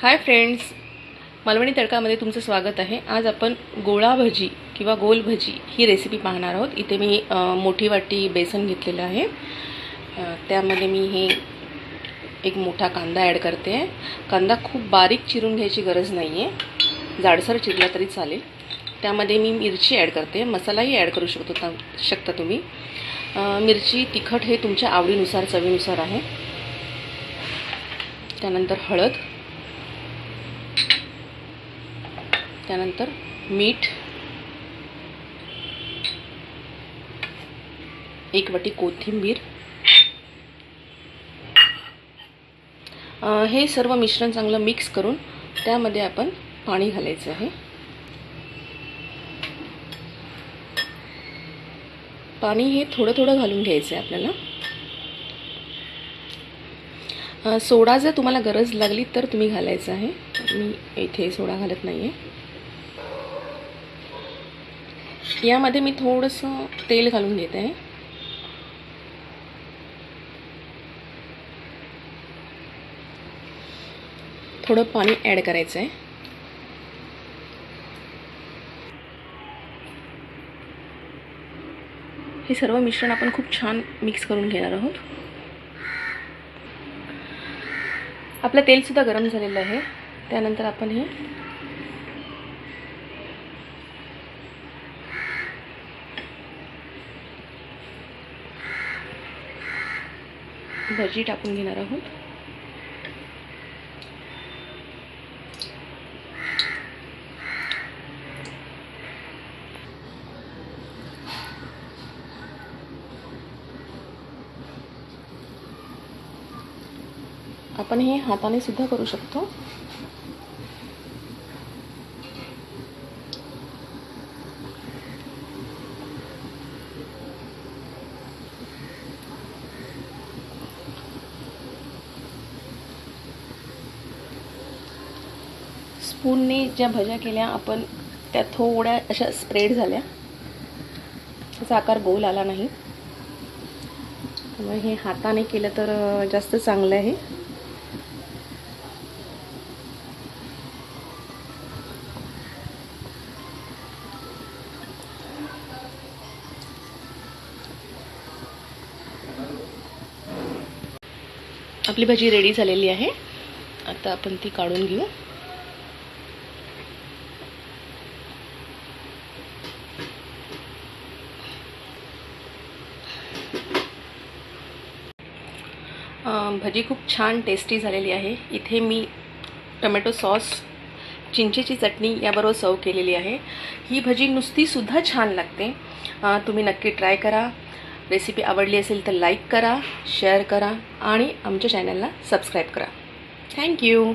Hi friends, Malvani तडकामध्ये तुमचं स्वागत आहे। आज आपण गोळा भजी किंवा गोल भजी ही रेसिपी पाहणार आहोत। इथे मी मोठी वाटी बेसन घेतलेलं आहे। त्यामध्ये मी हे एक मोठा कांदा ॲड करते आहे। कांदा खूप बारीक चिरून घ्यायची गरज नाही आहे, जाडसर चिरला तरी चालेल। त्यामध्ये मी मिरची ॲड करते, मसालाही ॲड करू शकता तुम्ही। मिरची तिखट हे तुमच्या आवडीनुसार चवीनुसार आहे। त्यानंतर हळद, त्यानंतर मीठ, एक वाटी कोथिंबीर। हे सर्व मिश्रण चांगलं मिक्स करून त्यामध्ये आपण पाणी घालायचं आहे। पाणी हे थोडं थोडं घालून घ्यायचं आहे आपल्याला। सोडा जर तुम्हाला गरज लागली तर तुम्ही घालायचं आहे, मी इथे सोडा घालत नाही आहे। यामध्ये मी थोडंसं तेल घालून घेते आहे। थोडं पाणी ॲड करायचं आहे। हे सर्व मिश्रण आपण खूप छान मिक्स करून घेणार आहोत। आपलं तेल सुद्धा गरम झालेलं आहे। त्यानंतर आपण हे भजी टाकून घेणार आहोत। आपण हे हाताने सुद्धा करू शकतो। स्पूनने ज्या भज्या केल्या आपण त्या थोड्या अशा स्प्रेड झाल्या, त्याचा आकार गोल आला नाही। त्यामुळे हे हाताने केलं तर जास्त चांगलं आहे। आपली भजी रेडी झालेली आहे। आता आपण ती काढून घेऊ। भजी खूप छान टेस्टी झालेली आहे। इथे मी टोमॅटो सॉस, चिंचेची चटणी याबरोबर सर्व केलेली आहे। ही भजी नुसती सुद्धा छान लागते। तुम्ही नक्की ट्राय करा। रेसिपी आवडली असेल तर लाईक करा, शेअर करा आणि आमच्या चॅनलला सबस्क्राईब करा। थँक्यू।